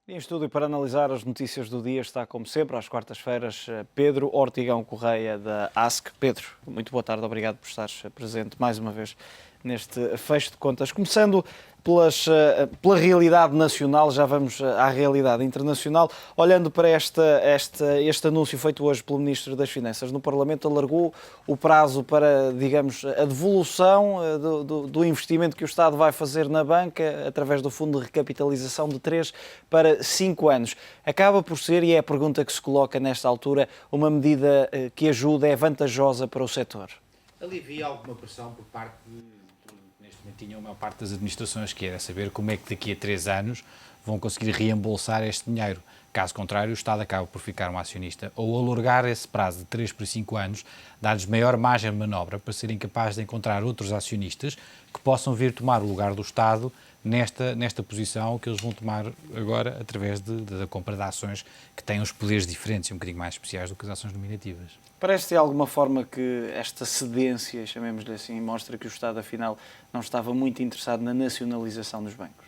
Em estúdio para analisar as notícias do dia está, como sempre, às quartas-feiras, Pedro Ortigão Correia, da ASC. Pedro, muito boa tarde, obrigado por estares presente mais uma vez neste fecho de contas. Começando pela realidade nacional, já vamos à realidade internacional. Olhando para este anúncio feito hoje pelo Ministro das Finanças no Parlamento, alargou o prazo para, digamos, a devolução do investimento que o Estado vai fazer na banca através do Fundo de Recapitalização de 3 para 5 anos. Acaba por ser, e é a pergunta que se coloca nesta altura, uma medida que ajuda, é vantajosa para o setor? Alivia alguma pressão por parte neste momento tinha a maior parte das administrações, que era saber como é que daqui a 3 anos vão conseguir reembolsar este dinheiro. Caso contrário, o Estado acaba por ficar um acionista. Ou alargar esse prazo de 3 para 5 anos, dar-lhes maior margem de manobra para serem capazes de encontrar outros acionistas que possam vir tomar o lugar do Estado nesta posição que eles vão tomar agora através da compra de ações que têm uns poderes diferentes e um bocadinho mais especiais do que as ações nominativas. Parece de alguma forma que esta cedência, chamemos-lhe assim, mostra que o Estado, afinal, não estava muito interessado na nacionalização dos bancos?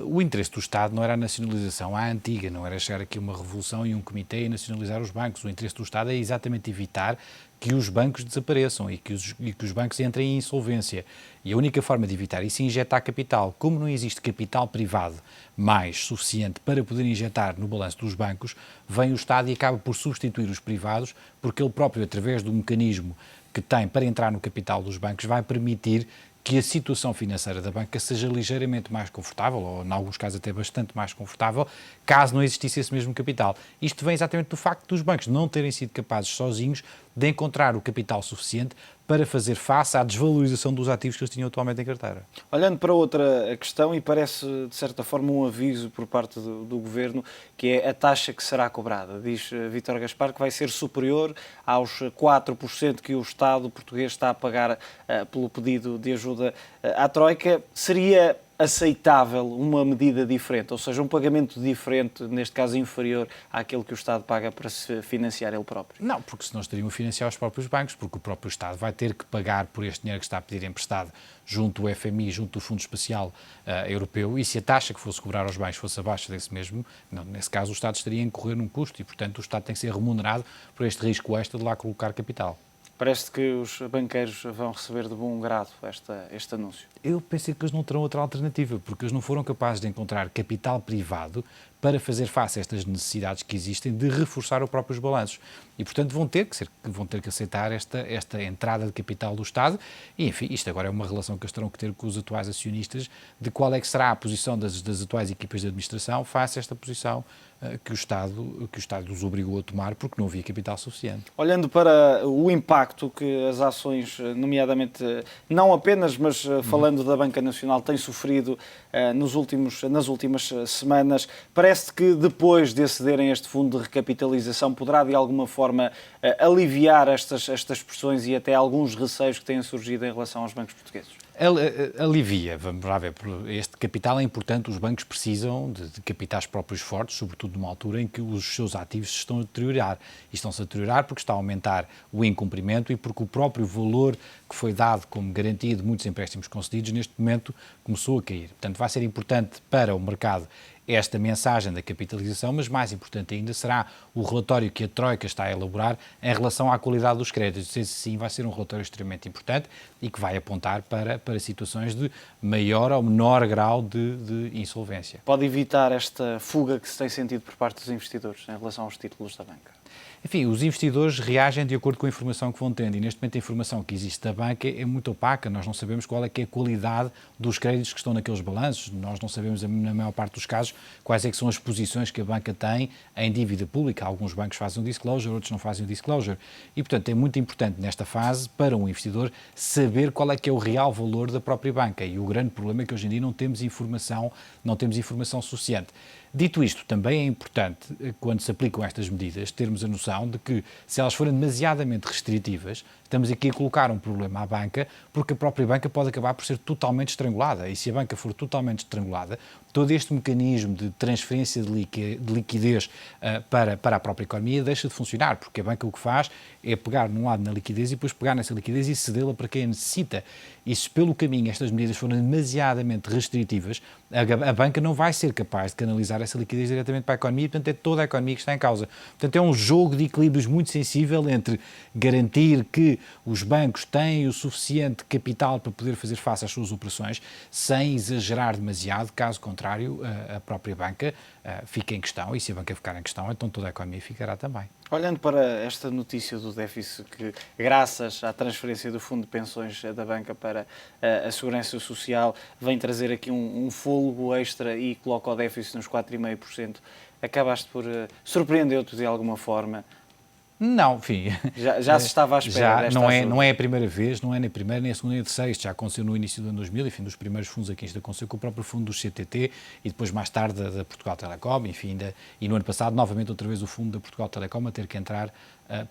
O interesse do Estado não era a nacionalização à antiga, não era chegar aqui uma revolução e um comitê e nacionalizar os bancos. O interesse do Estado é exatamente evitar que os bancos desapareçam e que os bancos entrem em insolvência. E a única forma de evitar isso é injetar capital. Como não existe capital privado mais suficiente para poder injetar no balanço dos bancos, vem o Estado e acaba por substituir os privados, porque ele próprio, através do mecanismo que tem para entrar no capital dos bancos, vai permitir que a situação financeira da banca seja ligeiramente mais confortável, ou em alguns casos até bastante mais confortável, caso não existisse esse mesmo capital. Isto vem exatamente do facto dos bancos não terem sido capazes sozinhos de encontrar o capital suficiente para fazer face à desvalorização dos ativos que eles tinham atualmente em carteira. Olhando para outra questão, e parece de certa forma um aviso por parte do Governo, que é a taxa que será cobrada. Diz Vítor Gaspar que vai ser superior aos 4% que o Estado português está a pagar pelo pedido de ajuda à Troika. Seria aceitável uma medida diferente, ou seja, um pagamento diferente, neste caso inferior àquele que o Estado paga para se financiar ele próprio? Não, porque senão estariam a financiar os próprios bancos, porque o próprio Estado vai ter que pagar por este dinheiro que está a pedir emprestado junto do FMI, junto do Fundo Espacial Europeu, e se a taxa que fosse cobrar aos bancos fosse abaixo desse mesmo, não, nesse caso o Estado estaria a incorrer num custo e, portanto, o Estado tem que ser remunerado por este risco extra de lá colocar capital. Parece que os banqueiros vão receber de bom grado este anúncio. Eu pensei que eles não terão outra alternativa, porque eles não foram capazes de encontrar capital privado para fazer face a estas necessidades que existem de reforçar os próprios balanços. E, portanto, vão ter que aceitar esta entrada de capital do Estado. E, enfim, isto agora é uma relação que eles terão que ter com os atuais acionistas de qual é que será a posição das atuais equipas de administração face a esta posição que o Estado os obrigou a tomar porque não havia capital suficiente. Olhando para o impacto que as ações, nomeadamente, não apenas, mas falando da Banca Nacional, têm sofrido nas últimas semanas, parece que depois de acederem a este fundo de recapitalização poderá de alguma forma aliviar estas pressões e até alguns receios que têm surgido em relação aos bancos portugueses? Alivia, vamos lá ver, este capital é importante, os bancos precisam de capitais próprios fortes, sobretudo numa altura em que os seus ativos se estão a deteriorar. E estão-se a deteriorar porque está a aumentar o incumprimento e porque o próprio valor que foi dado como garantia de muitos empréstimos concedidos neste momento começou a cair. Portanto, vai ser importante para o mercado esta mensagem da capitalização, mas mais importante ainda será o relatório que a Troika está a elaborar em relação à qualidade dos créditos. Esse sim vai ser um relatório extremamente importante e que vai apontar para situações de maior ou menor grau de insolvência. Pode evitar esta fuga que se tem sentido por parte dos investidores em relação aos títulos da banca? Enfim, os investidores reagem de acordo com a informação que vão tendo e neste momento a informação que existe da banca é muito opaca, nós não sabemos qual é que é a qualidade dos créditos que estão naqueles balanços, nós não sabemos na maior parte dos casos quais é que são as posições que a banca tem em dívida pública, alguns bancos fazem o disclosure, outros não fazem o disclosure e portanto é muito importante nesta fase para um investidor saber qual é que é o real valor da própria banca e o grande problema é que hoje em dia não temos informação suficiente. Dito isto, também é importante, quando se aplicam estas medidas, termos a noção de que, se elas forem demasiadamente restritivas, estamos aqui a colocar um problema à banca, porque a própria banca pode acabar por ser totalmente estrangulada. E se a banca for totalmente estrangulada, todo este mecanismo de transferência de liquidez para a própria economia deixa de funcionar, porque a banca o que faz é pegar num lado na liquidez e depois pegar nessa liquidez e cedê-la para quem a necessita. E se pelo caminho estas medidas forem demasiadamente restritivas, a banca não vai ser capaz de canalizar essa liquidez diretamente para a economia, e, portanto, é toda a economia que está em causa. Portanto, é um jogo de equilíbrios muito sensível entre garantir que os bancos têm o suficiente capital para poder fazer face às suas operações, sem exagerar demasiado, caso contrário, a própria banca fica em questão, e se a banca ficar em questão, então toda a economia ficará também. Olhando para esta notícia do déficit, que graças à transferência do fundo de pensões da banca para a Segurança Social vem trazer aqui um fôlego extra e coloca o déficit nos 4,5%, acabaste por surpreendeu-te de alguma forma? Não, enfim. Já se estava à espera desta ajuda. Não é a primeira vez, não é nem a primeira, nem a segunda, nem a terceira. Isto já aconteceu no início do ano 2000, enfim, dos primeiros fundos aqui, isto aconteceu com o próprio fundo do CTT e depois mais tarde da Portugal Telecom, enfim, e no ano passado, novamente, outra vez o fundo da Portugal Telecom a ter que entrar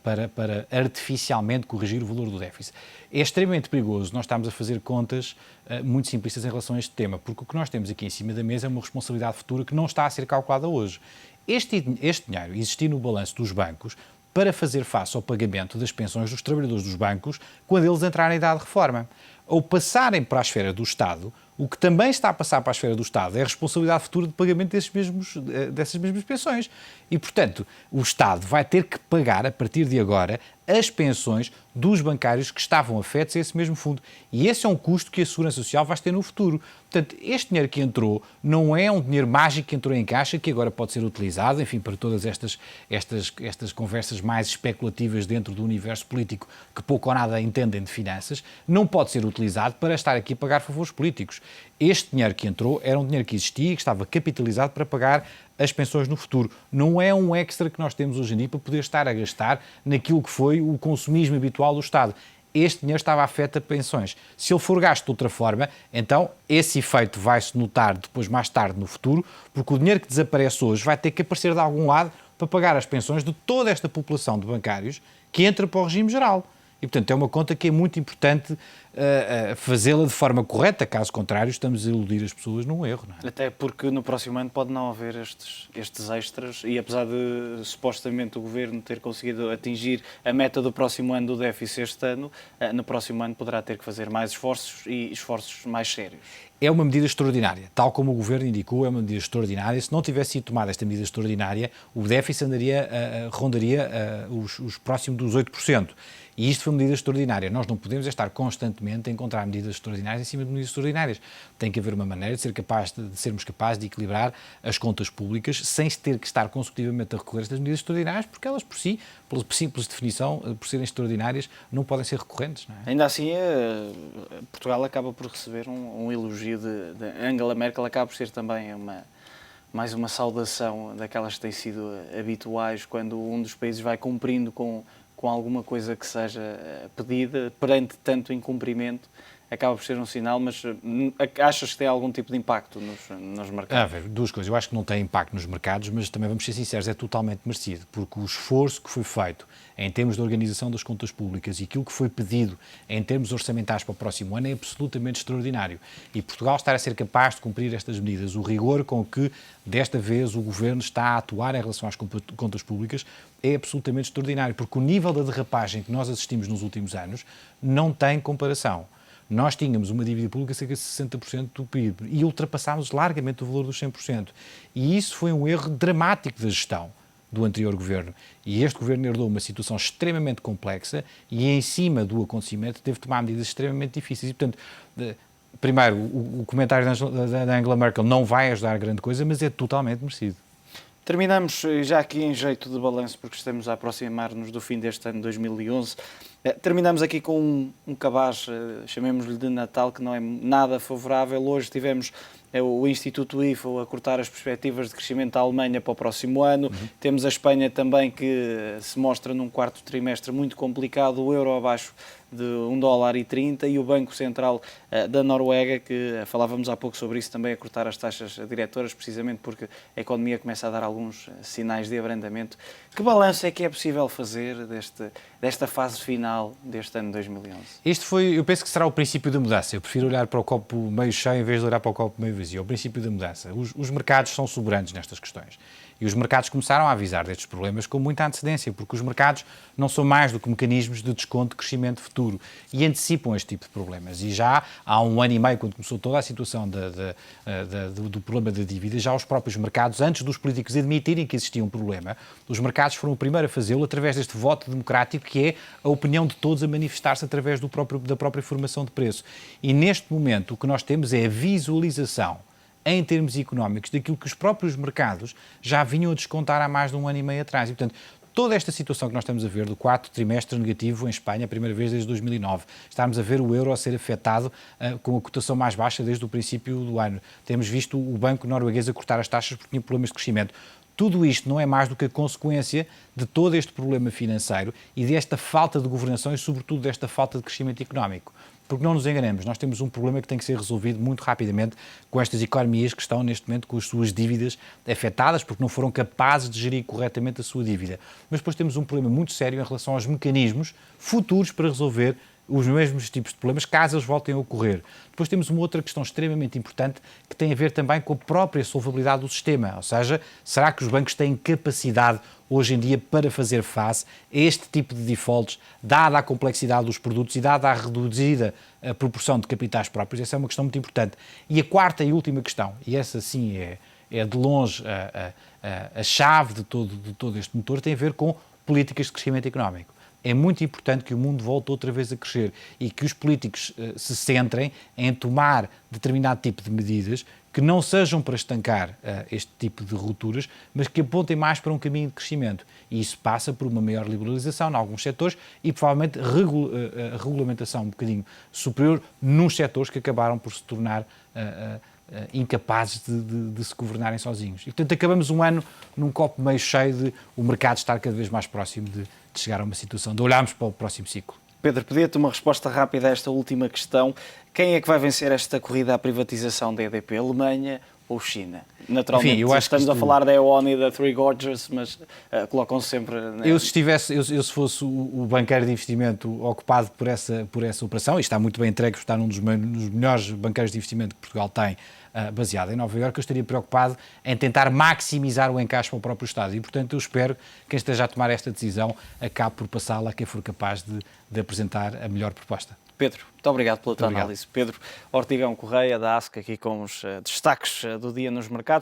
para artificialmente corrigir o valor do déficit. É extremamente perigoso nós estarmos a fazer contas muito simplistas em relação a este tema, porque o que nós temos aqui em cima da mesa é uma responsabilidade futura que não está a ser calculada hoje. Este dinheiro existir no balanço dos bancos para fazer face ao pagamento das pensões dos trabalhadores dos bancos quando eles entrarem em idade de reforma. Ou passarem para a esfera do Estado, o que também está a passar para a esfera do Estado é a responsabilidade futura de pagamento dessas mesmas pensões. E, portanto, o Estado vai ter que pagar, a partir de agora, as pensões dos bancários que estavam afetos a esse mesmo fundo. E esse é um custo que a Segurança Social vai ter no futuro. Portanto, este dinheiro que entrou não é um dinheiro mágico que entrou em caixa, que agora pode ser utilizado, enfim, para todas estas conversas mais especulativas dentro do universo político que pouco ou nada entendem de finanças, não pode ser utilizado para estar aqui a pagar favores políticos. Este dinheiro que entrou era um dinheiro que existia e que estava capitalizado para pagar as pensões no futuro. Não é um extra que nós temos hoje em dia para poder estar a gastar naquilo que foi o consumismo habitual do Estado. Este dinheiro estava afeto a pensões. Se ele for gasto de outra forma, então esse efeito vai-se notar depois, mais tarde, no futuro, porque o dinheiro que desaparece hoje vai ter que aparecer de algum lado para pagar as pensões de toda esta população de bancários que entra para o regime geral. E, portanto, é uma conta que é muito importante fazê-la de forma correta, caso contrário, estamos a iludir as pessoas num erro. Não é? Até porque no próximo ano pode não haver estes extras e, apesar de supostamente o Governo ter conseguido atingir a meta do próximo ano do déficit este ano, no próximo ano poderá ter que fazer mais esforços e esforços mais sérios. É uma medida extraordinária, tal como o Governo indicou, é uma medida extraordinária. Se não tivesse sido tomada esta medida extraordinária, o déficit rondaria os próximos dos 8%. E isto foi uma medida extraordinária. Nós não podemos estar constantemente a encontrar medidas extraordinárias em cima de medidas extraordinárias. Tem que haver uma maneira de sermos capazes de equilibrar as contas públicas sem ter que estar consecutivamente a recorrer a estas medidas extraordinárias, porque elas por si, pela simples definição, por serem extraordinárias, não podem ser recorrentes. Não é? Ainda assim, Portugal acaba por receber um elogio de Angela Merkel, acaba por ser também mais uma saudação daquelas que têm sido habituais quando um dos países vai cumprindo com alguma coisa que seja pedida, perante tanto incumprimento, acaba por ser um sinal, mas achas que tem algum tipo de impacto nos mercados? Duas coisas. Eu acho que não tem impacto nos mercados, mas também vamos ser sinceros, é totalmente merecido, porque o esforço que foi feito em termos de organização das contas públicas e aquilo que foi pedido em termos orçamentais para o próximo ano é absolutamente extraordinário. E Portugal estar a ser capaz de cumprir estas medidas, o rigor com que desta vez o Governo está a atuar em relação às contas públicas é absolutamente extraordinário, porque o nível da derrapagem que nós assistimos nos últimos anos não tem comparação. Nós tínhamos uma dívida pública cerca de 60% do PIB e ultrapassámos largamente o valor dos 100%. E isso foi um erro dramático da gestão do anterior Governo. E este Governo herdou uma situação extremamente complexa e, em cima do acontecimento, teve de tomar medidas extremamente difíceis. E, portanto, primeiro, o comentário da Angela Merkel não vai ajudar a grande coisa, mas é totalmente merecido. Terminamos já aqui em jeito de balanço, porque estamos a aproximar-nos do fim deste ano 2011. Terminamos aqui com um cabaz, chamemos-lhe de Natal, que não é nada favorável. Hoje tivemos o Instituto IFO a cortar as perspectivas de crescimento da Alemanha para o próximo ano. Temos a Espanha também, que se mostra num quarto trimestre muito complicado, o euro abaixo de $1,30 e o Banco Central da Noruega, que falávamos há pouco sobre isso, também a cortar as taxas diretoras, precisamente porque a economia começa a dar alguns sinais de abrandamento. Que balanço é que é possível fazer desta fase final deste ano 2011? Eu penso que será o princípio da mudança. Eu prefiro olhar para o copo meio cheio em vez de olhar para o copo meio vazio. É o princípio da mudança. Os mercados são soberanos nestas questões. E os mercados começaram a avisar destes problemas com muita antecedência, porque os mercados não são mais do que mecanismos de desconto de crescimento futuro e antecipam este tipo de problemas. E já há 1 ano e meio, quando começou toda a situação do problema da dívida, já os próprios mercados, antes dos políticos admitirem que existia um problema, os mercados foram o primeiro a fazê-lo através deste voto democrático, que é a opinião de todos a manifestar-se através da própria formação de preço. E neste momento o que nós temos é a visualização em termos económicos daquilo que os próprios mercados já vinham a descontar há mais de 1 ano e meio atrás. E, portanto, toda esta situação que nós estamos a ver do quarto trimestre negativo em Espanha, a primeira vez desde 2009, estamos a ver o euro a ser afetado com a cotação mais baixa desde o princípio do ano. Temos visto o banco norueguês a cortar as taxas porque tinha problemas de crescimento. Tudo isto não é mais do que a consequência de todo este problema financeiro e desta falta de governação e, sobretudo, desta falta de crescimento económico. Porque não nos enganemos, nós temos um problema que tem que ser resolvido muito rapidamente com estas economias que estão neste momento com as suas dívidas afetadas porque não foram capazes de gerir corretamente a sua dívida. Mas depois temos um problema muito sério em relação aos mecanismos futuros para resolver os mesmos tipos de problemas, caso eles voltem a ocorrer. Depois temos uma outra questão extremamente importante que tem a ver também com a própria solvabilidade do sistema, ou seja, será que os bancos têm capacidade hoje em dia para fazer face a este tipo de defaults, dada a complexidade dos produtos e dada a reduzida proporção de capitais próprios? Essa é uma questão muito importante. E a quarta e última questão, e essa sim é de longe a chave de todo este motor, tem a ver com políticas de crescimento económico. É muito importante que o mundo volte outra vez a crescer e que os políticos se centrem em tomar determinado tipo de medidas que não sejam para estancar este tipo de rupturas, mas que apontem mais para um caminho de crescimento. E isso passa por uma maior liberalização em alguns setores e, provavelmente, a regulamentação um bocadinho superior nos setores que acabaram por se tornar incapazes de se governarem sozinhos. E, portanto, acabamos um ano num copo meio cheio de o mercado estar cada vez mais próximo de chegar a uma situação de olharmos para o próximo ciclo. Pedro, pedia-te uma resposta rápida a esta última questão. Quem é que vai vencer esta corrida à privatização da EDP? Alemanha ou China? Naturalmente, enfim, eu acho estamos a falar da E.ON e da Three Gorges, mas colocam sempre... Eu, se fosse o banqueiro de investimento ocupado por essa operação, e está muito bem entregue, está num dos melhores banqueiros de investimento que Portugal tem, baseado em Nova Iorque, eu estaria preocupado em tentar maximizar o encaixe para o próprio Estado. E, portanto, eu espero que quem esteja a tomar esta decisão acabe por passá-la a quem for capaz de apresentar a melhor proposta. Pedro, muito obrigado pela tua análise. Pedro Ortigão Correia, da ASC, aqui com os destaques do dia nos mercados.